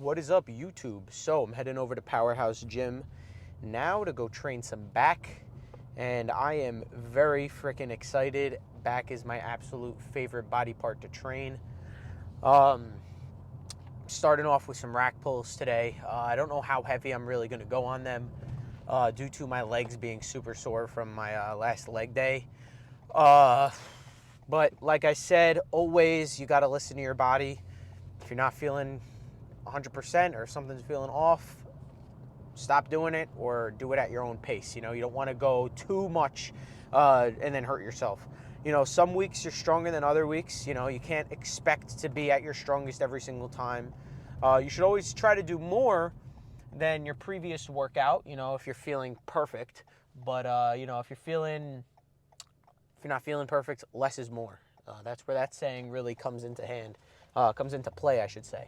What is up, YouTube? So I'm heading over to Powerhouse Gym now to go train some back, and I am very freaking excited. Back is my absolute favorite body part to train. Um, Starting off with some rack pulls today. I don't know how heavy I'm really going to go on them due to my legs being super sore from my last leg day. Uh, but like I said, always you got to listen to your body. If you're not feeling 100% or something's feeling off, stop doing it or do it at your own pace. You don't want to go too much and then hurt yourself. Some weeks you're stronger than other weeks. You can't expect to be at your strongest every single time. You should always try to do more than your previous workout, if you're feeling perfect. But, if you're not feeling perfect, less is more. That's where that saying really comes into comes into play, I should say.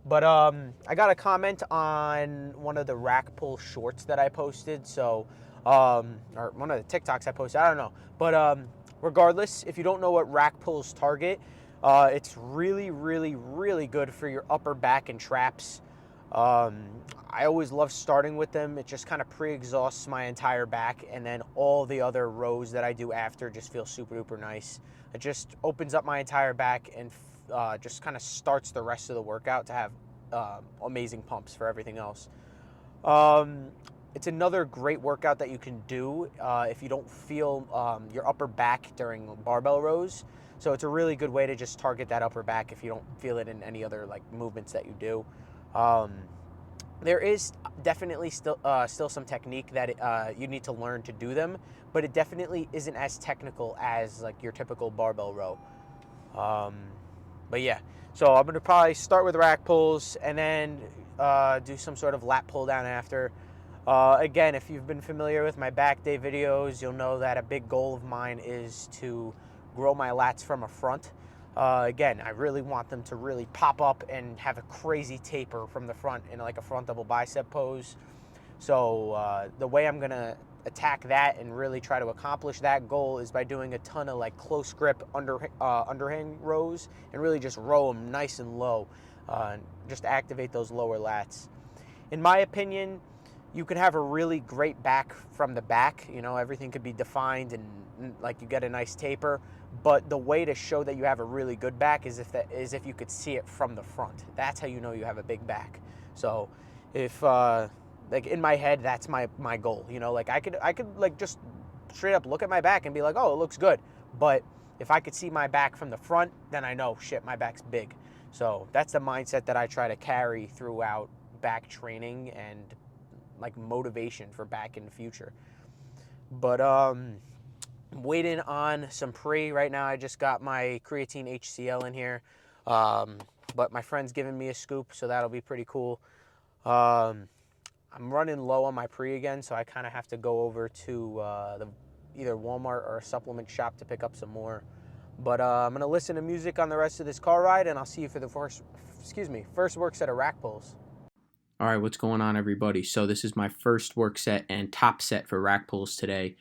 But I got a comment on one of the rack pull shorts that I posted. Or one of the TikToks I posted. I don't know. But regardless, if you don't know what rack pulls target, it's really, really, really good for your upper back and traps. I always love starting with them. It just kind of pre-exhausts my entire back, and then all the other rows that I do after just feel super duper nice. It just opens up my entire back and just kind of starts the rest of the workout to have amazing pumps for everything else. It's another great workout that you can do if you don't feel your upper back during barbell rows. So it's a really good way to just target that upper back if you don't feel it in any other movements that you do. There is definitely still some technique that you need to learn to do them, but it definitely isn't as technical as your typical barbell row. But yeah, so I'm gonna probably start with rack pulls and then do some sort of lat pull down after. Again, if you've been familiar with my back day videos, you'll know that a big goal of mine is to grow my lats from a front. Again, I really want them to really pop up and have a crazy taper from the front in a front double bicep pose. So the way I'm gonna attack that and really try to accomplish that goal is by doing a ton of close grip underhang rows and really just row them nice and low, just activate those lower lats. In my opinion, you could have a really great back from the back. Everything could be defined and you get a nice taper. But the way to show that you have a really good back is if you could see it from the front. That's how you know you have a big back. So if in my head, that's my goal. I could just straight up look at my back and be like, oh, it looks good. But if I could see my back from the front, then I know, shit, my back's big. So that's the mindset that I try to carry throughout back training and motivation for back in the future. But waiting on some pre right now. I just got my creatine HCl in here, but my friend's giving me a scoop, so that'll be pretty cool. I'm running low on my pre again, so I kind of have to go over to either Walmart or a supplement shop to pick up some more. But I'm gonna listen to music on the rest of this car ride, and I'll see you for the first work set of rack pulls. All right, what's going on, everybody? So this is my first work set and top set for rack pulls today.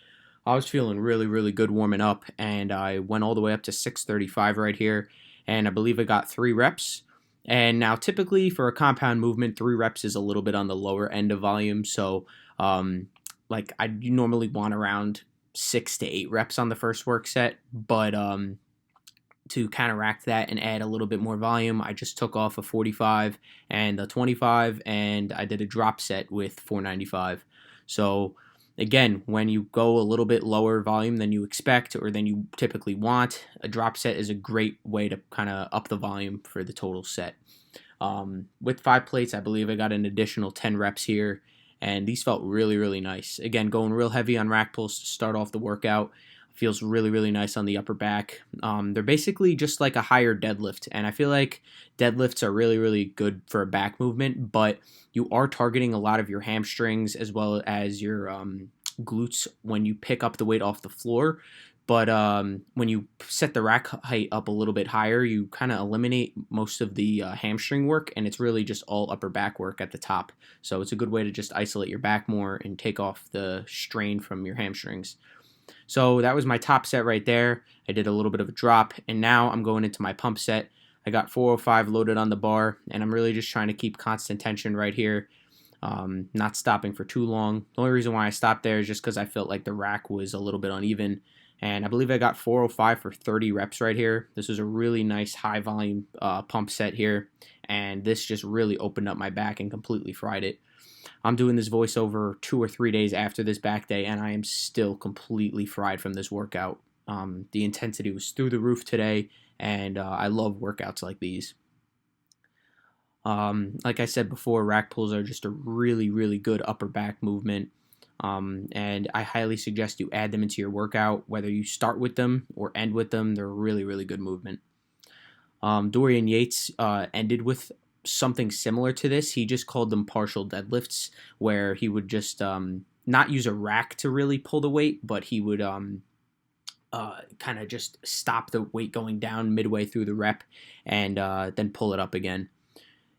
I was feeling really, really good warming up, and I went all the way up to 635 right here, and I believe I got 3 reps. And now typically for a compound movement, 3 reps is a little bit on the lower end of volume, so I normally want around 6 to 8 reps on the first work set, but to counteract that and add a little bit more volume, I just took off a 45 and a 25, and I did a drop set with 495. So again, when you go a little bit lower volume than you expect or than you typically want, a drop set is a great way to kind of up the volume for the total set. With 5 plates, I believe I got an additional 10 reps here, and these felt really, really nice. Again, going real heavy on rack pulls to start off the workout. Feels really, really nice on the upper back. They're basically just like a higher deadlift, and I feel like deadlifts are really, really good for a back movement, but you are targeting a lot of your hamstrings as well as your glutes when you pick up the weight off the floor. But when you set the rack height up a little bit higher, you kind of eliminate most of the hamstring work, and it's really just all upper back work at the top. So it's a good way to just isolate your back more and take off the strain from your hamstrings. So that was my top set right there. I did a little bit of a drop, and now I'm going into my pump set. I got 405 loaded on the bar, and I'm really just trying to keep constant tension right here, not stopping for too long. The only reason why I stopped there is just because I felt like the rack was a little bit uneven. And I believe I got 405 for 30 reps right here. This was a really nice high volume pump set here, and this just really opened up my back and completely fried it. I'm doing this voiceover 2 or 3 days after this back day, and I am still completely fried from this workout. The intensity was through the roof today, and I love workouts like these. Like I said before, rack pulls are just a really, really good upper back movement. And I highly suggest you add them into your workout, whether you start with them or end with them. They're a really, really good movement. Dorian Yates ended with something similar to this. He just called them partial deadlifts, where he would just not use a rack to really pull the weight, but he would kind of just stop the weight going down midway through the rep and then pull it up again.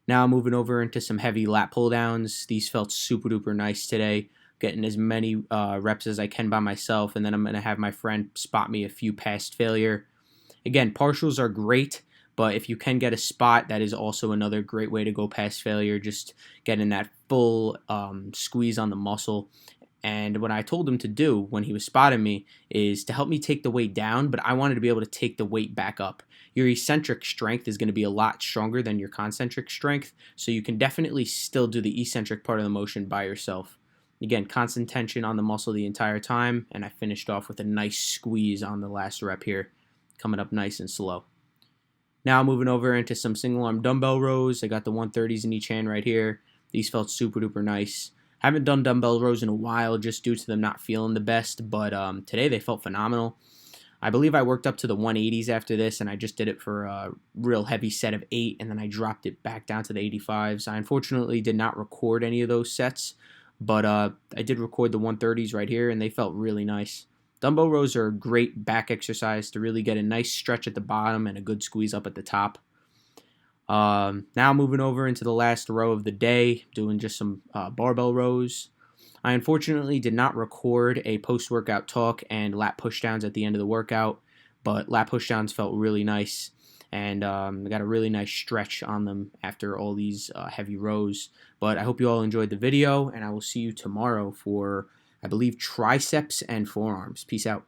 Now moving over into some heavy lat pull downs. These felt super duper nice today. Getting as many reps as I can by myself, and then I'm going to have my friend spot me a few past failure. Again, partials are great, but if you can get a spot, that is also another great way to go past failure, just getting that full squeeze on the muscle. And what I told him to do when he was spotting me is to help me take the weight down, but I wanted to be able to take the weight back up. Your eccentric strength is going to be a lot stronger than your concentric strength, so you can definitely still do the eccentric part of the motion by yourself. Again, constant tension on the muscle the entire time, and I finished off with a nice squeeze on the last rep here, coming up nice and slow. Now moving over into some single arm dumbbell rows. I got the 130s in each hand right here. These felt super duper nice. Haven't done dumbbell rows in a while just due to them not feeling the best, but today they felt phenomenal. I believe I worked up to the 180s after this, and I just did it for a real heavy set of 8, and then I dropped it back down to the 85s. I unfortunately did not record any of those sets, but I did record the 130s right here, and they felt really nice. Dumbbell rows are a great back exercise to really get a nice stretch at the bottom and a good squeeze up at the top. Now moving over into the last row of the day, doing just some barbell rows. I unfortunately did not record a post-workout talk and lat pushdowns at the end of the workout, but lat pushdowns felt really nice, and I got a really nice stretch on them after all these heavy rows. But I hope you all enjoyed the video, and I will see you tomorrow for, I believe, triceps and forearms. Peace out.